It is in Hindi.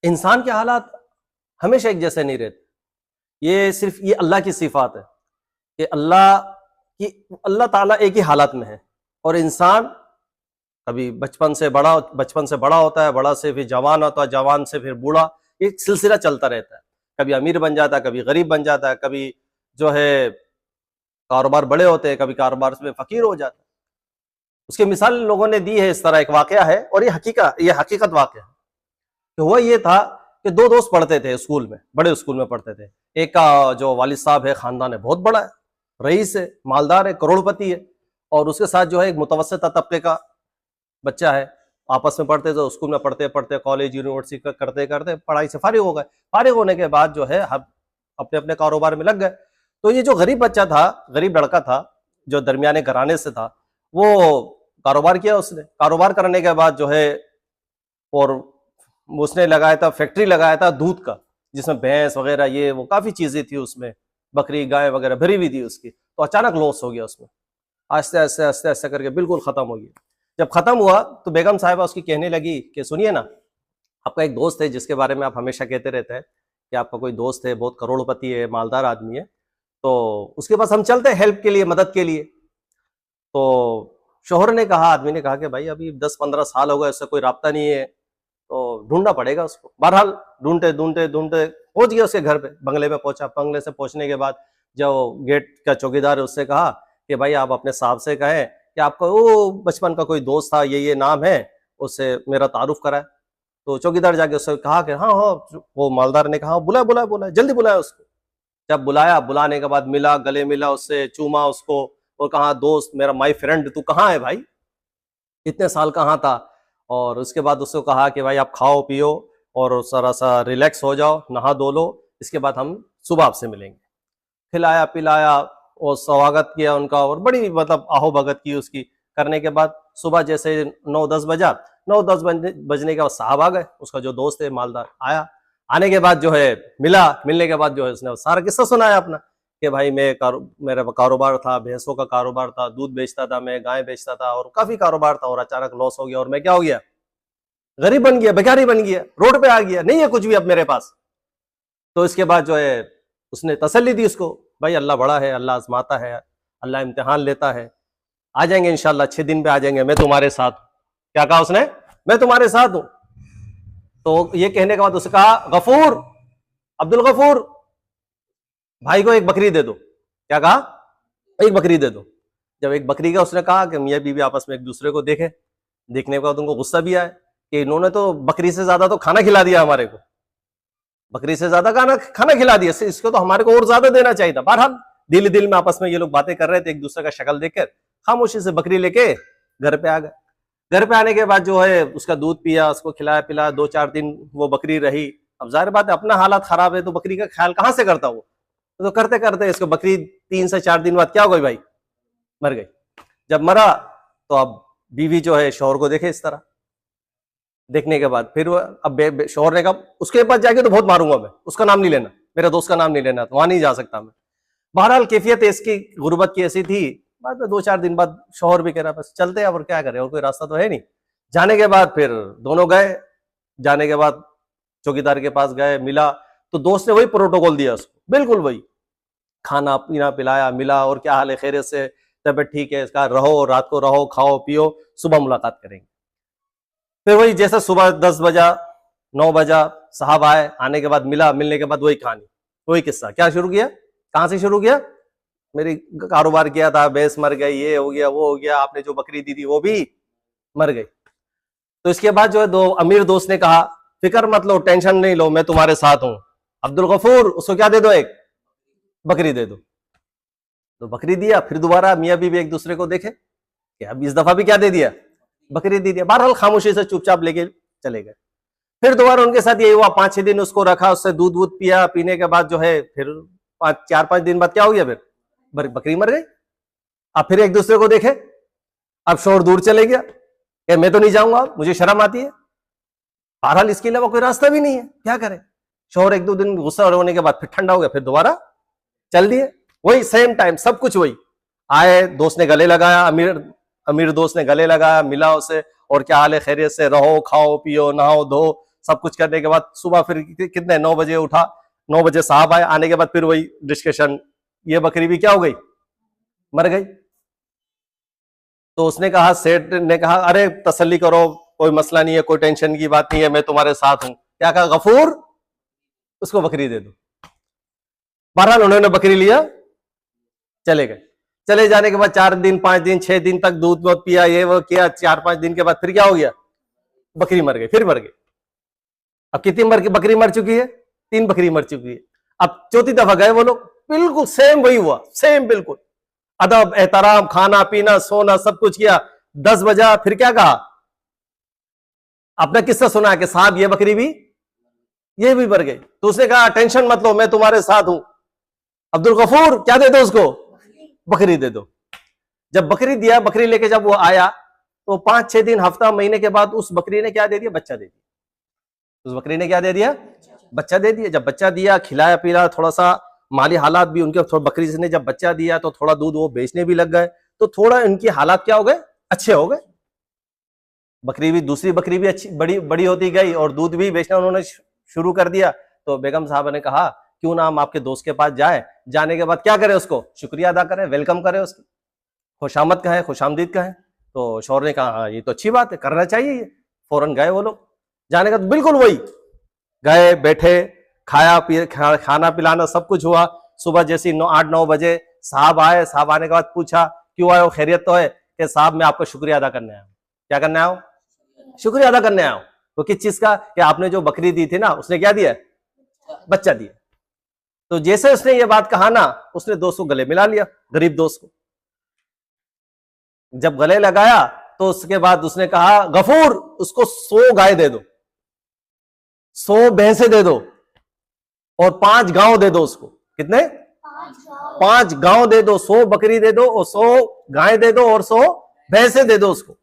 इंसान के हालात हमेशा एक जैसे नहीं रहते। ये सिर्फ ये अल्लाह की सिफात है कि अल्लाह ताला एक ही हालात में है, और इंसान कभी बचपन से बड़ा होता है, बड़ा से फिर जवान होता है, जवान से फिर बूढ़ा, एक सिलसिला चलता रहता है। कभी अमीर बन जाता है, कभी गरीब बन जाता है, कभी जो है कारोबार बड़े होते हैं, कभी कारोबार में फकीर हो जाता है। उसकी मिसाल लोगों ने दी है। इस तरह एक वाकया है, और ये हकीकत वाकया है। तो हुआ ये था कि दो दोस्त पढ़ते थे स्कूल में, बड़े स्कूल में पढ़ते थे। एक का जो वालिद साहब है, खानदान है बहुत बड़ा है, रईस है, मालदार है, करोड़पति है, और उसके साथ जो है एक मुतवस्सिता तबके का बच्चा है। आपस में पढ़ते थे, स्कूल में पढ़ते पढ़ते कॉलेज यूनिवर्सिटी करते करते पढ़ाई से फारिग हो गए। फारिग होने के बाद जो है हम अपने अपने कारोबार में लग गए। तो ये जो गरीब बच्चा था, गरीब लड़का था, जो दरमियाने घराने से था, वो कारोबार किया। उसने कारोबार करने के बाद जो है, और उसने लगाया था, फैक्ट्री लगाया था दूध का, जिसमें भैंस वगैरह ये वो काफ़ी चीज़ें थी उसमें, बकरी गाय वगैरह भरी हुई थी उसकी। तो अचानक लॉस हो गया उसमें, आस्ते आस्ते आस्ते आस्ते करके बिल्कुल ख़त्म हो गया। जब ख़त्म हुआ तो बेगम साहिबा उसकी कहने लगी कि सुनिए ना, आपका एक दोस्त है जिसके बारे में आप हमेशा कहते रहते हैं कि आपका कोई दोस्त है, बहुत करोड़पति है, मालदार आदमी है, तो उसके पास हम चलते हैं हेल्प के लिए, मदद के लिए। तो शोहर ने कहा, आदमी ने कहा कि भाई अभी 10-15 साल हो गए, उससे कोई राब्ता नहीं है, तो ढूंढना पड़ेगा उसको। बहरहाल ढूंढते ढूंढते ढूंढते पहुंच गया उसके घर पे, बंगले में पहुंचा। बंगले से पहुंचने के बाद जो गेट का चौकीदार है उससे कहा कि भाई आप अपने साहब से कहें कि आपका वो बचपन का कोई दोस्त था, ये नाम है, उससे मेरा तारुफ कराए। तो चौकीदार जाके उससे कहा कि हाँ हाँ, वो मालदार ने कहा बुलाया, जल्दी बुलाया उसको। जब बुलाया, बुलाने के बाद मिला, गले मिला उससे, चूमा उसको, और कहा दोस्त मेरा, माय फ्रेंड, तू कहाँ है भाई, इतने साल कहाँ था। और उसके बाद उसको कहा कि भाई आप खाओ पियो और सारा सा रिलैक्स हो जाओ, नहा धो लो, इसके बाद हम सुबह आपसे मिलेंगे। खिलाया पिलाया और स्वागत किया उनका, और बड़ी मतलब आहो भगत की उसकी। करने के बाद सुबह जैसे 9-10 बजा, 9-10 बजने के बाद साहब आ गए, उसका जो दोस्त है मालदार आया। आने के बाद जो है मिलने के बाद जो है उसने सारा किस्सा सुनाया अपना कि भाई मेरा कारोबार था, भैंसों का कारोबार था, दूध बेचता था मैं, गाय बेचता था, और काफी कारोबार था, और अचानक लॉस हो गया, और मैं क्या हो गया, गरीब बन गया, भिखारी बन गया, रोड पे आ गया, नहीं है कुछ भी अब मेरे पास। तो इसके बाद जो है उसने तसल्ली दी उसको, भाई अल्लाह बड़ा है, अल्लाह आजमाता है, अल्लाह इम्तिहान लेता है, आ जाएंगे इंशाल्लाह, 6 दिन पे आ जाएंगे, मैं तुम्हारे साथ। क्या कहा उसने, मैं तुम्हारे साथ हूं। तो ये कहने के बाद उसने कहा, गफूर, अब्दुल गफूर, भाई को एक बकरी दे दो। क्या कहा, एक बकरी दे दो। जब एक बकरी का उसने कहा कि मियाँ बीवी आपस में एक दूसरे को देखे, देखने के बाद उनको गुस्सा भी आया कि इन्होंने तो बकरी से ज्यादा तो खाना खिला दिया हमारे को, बकरी से ज्यादा खाना खिला दिया, इसको तो हमारे को और ज्यादा देना चाहिए था। बहरहाल दिल में आपस में ये लोग बातें कर रहे थे, एक दूसरे का शक्ल देखकर खामोशी से बकरी लेके घर पे आ गए। घर पे आने के बाद जो है उसका दूध पिया, उसको खिलाया पिलाया, 2-4 दिन वो बकरी रही। अब जाहिर बात है अपना हालात खराब है तो बकरी का ख्याल कहां से करता वो, तो करते करते इसको बकरी 3 से 4 दिन बाद क्या हो गई भाई, मर गई। जब मरा तो अब बीवी जो है शौहर को देखे इस तरह, देखने के बाद फिर अब शौहर ने कहा उसके पास जाके तो बहुत मारूंगा मैं, उसका नाम नहीं लेना, मेरे दोस्त का नाम नहीं लेना, तो वहां नहीं जा सकता मैं। बहरहाल कैफियत इसकी गुर्बत की ऐसी थी। बाद में 2-4 दिन बाद शौहर भी कह रहा बस चलते हैं, और क्या करे, और कोई रास्ता तो है नहीं। जाने के बाद फिर दोनों गए। जाने के बाद चौकीदार के पास गए, मिला तो दोस्त ने वही प्रोटोकॉल दिया उसको, बिल्कुल वही, खाना पीना पिलाया, मिला, और क्या हाल है, खैरियत से, तबीयत ठीक है, इसका रहो, रात को रहो, खाओ पियो, सुबह मुलाकात करेंगे। फिर वही जैसे सुबह 10 बजा, 9 बजा, साहब आए, आने के बाद मिला, मिलने के बाद वही कहानी, वही किस्सा। क्या शुरू किया, कहां से शुरू किया, मेरी कारोबार किया था, भैंस मर गई, ये हो गया, वो हो गया, आपने जो बकरी दी थी वो भी मर गई। तो इसके बाद जो है दो अमीर दोस्त ने कहा फिक्र मत लो, टेंशन नहीं लो, मैं तुम्हारे साथ हूं, अब्दुल गफूर उसको क्या दे दो, एक बकरी दे दो। तो बकरी दिया। फिर दोबारा मियाँ बीवी एक दूसरे को देखे कि अब इस दफा भी क्या दे दिया, बकरी दे दिया। बहरहाल खामोशी से चुपचाप लेके चले गए। फिर दोबारा उनके साथ यही हुआ, 5-6 दिन उसको रखा, उससे दूध वूध पिया, पीने के बाद जो है फिर 4-5 दिन बाद क्या हो गया, फिर बकरी मर गई। अब फिर एक दूसरे को देखे, अब शोर दूर चले गया कि मैं तो नहीं जाऊंगा, मुझे शर्म आती है। बहरहाल इसके अलावा कोई रास्ता भी नहीं है, क्या करे। शोर 1-2 दिन गुस्सा होने के बाद फिर ठंडा हो गया, फिर दोबारा चल दिए, वही सेम टाइम, सब कुछ वही। आए, दोस्त ने गले लगाया, अमीर दोस्त ने गले लगाया, मिला उसे, और क्या हाल है, खैरियत से, रहो, खाओ पियो, नहाओ धो, सब कुछ करने के बाद सुबह फिर कितने 9 बजे उठा, 9 बजे साहब आए, आने के बाद फिर वही डिस्कशन, ये बकरी भी क्या हो गई, मर गई। तो उसने कहा, सेठ ने कहा अरे तसल्ली करो, कोई मसला नहीं है, कोई टेंशन की बात नहीं है, मैं तुम्हारे साथ हूं। क्या कहा, गफूर उसको बकरी दे दो। बहरहाल उन्होंने बकरी लिया, चले गए। चले जाने के बाद 4 दिन 5 दिन 6 दिन तक दूध वूध पिया, ये वो किया, 4-5 दिन के बाद फिर क्या हो गया, बकरी मर गई, फिर मर गई। अब कितनी बकरी मर चुकी है, 3 बकरी मर चुकी है। अब चौथी दफा गए वो लोग, बिल्कुल सेम वही हुआ, सेम बिल्कुल, अदब एहतराम, खाना पीना सोना सब कुछ किया। 10 बजा, फिर क्या कहा, अपना किस्सा सुना कि साहब ये बकरी भी, ये भी मर गई। तो उसने कहा टेंशन मत लो, मैं तुम्हारे साथ हूं। अब्दुल गफूर क्या दे दो उसको, बकरी दे दो। जब बकरी दिया, बकरी लेके जब वो आया तो 5-6 दिन हफ्ता महीने के बाद उस बकरी ने क्या दे दिया, बच्चा दे दिया। उस बकरी ने क्या दे दिया, बच्चा दे दिया। जब बच्चा दिया, खिलाया पिलाया, थोड़ा सा माली हालात भी उनके, थोड़ा बकरी ने जब बच्चा दिया तो थोड़ा दूध वो बेचने भी लग गए, तो थोड़ा इनकी हालात क्या हो गए, अच्छे हो गए। बकरी भी, दूसरी बकरी भी अच्छी बड़ी बड़ी होती गई और दूध भी बेचना उन्होंने शुरू कर दिया। तो बेगम साहब ने कहा क्यों ना हम आपके दोस्त के पास जाए, जाने के बाद क्या करें, उसको शुक्रिया अदा करें, वेलकम करें, उसकी खुशामद कहें, खुशामदीद कहें। तो शौहर ने कहा हाँ ये तो अच्छी बात है, करना चाहिए ये। फौरन गए वो लोग, जाने का बिल्कुल वही, गए बैठे, खाना पिलाना सब कुछ हुआ। सुबह जैसे 8-9 बजे साहब आए, साहब आने के बाद पूछा क्यों आए हो, खैरियत तो है? कि साहब मैं आपका शुक्रिया अदा करने आया हूं। क्या करने आया हूं, शुक्रिया अदा करने आया हूं। तो किस चीज का, कि आपने जो बकरी दी थी ना, उसने क्या दिया, बच्चा दिया। तो जैसे उसने ये बात कहा ना, उसने दोस्त को गले मिला लिया, गरीब दोस्त को। जब गले लगाया तो उसके बाद उसने कहा गफूर उसको 100 गाय दे दो, 100 भैंसे दे दो और 5 गांव दे दो उसको। कितने, 5 गांव दे दो, 100 बकरी दे दो और 100 गाय दे दो और 100 भैंसे दे दो उसको।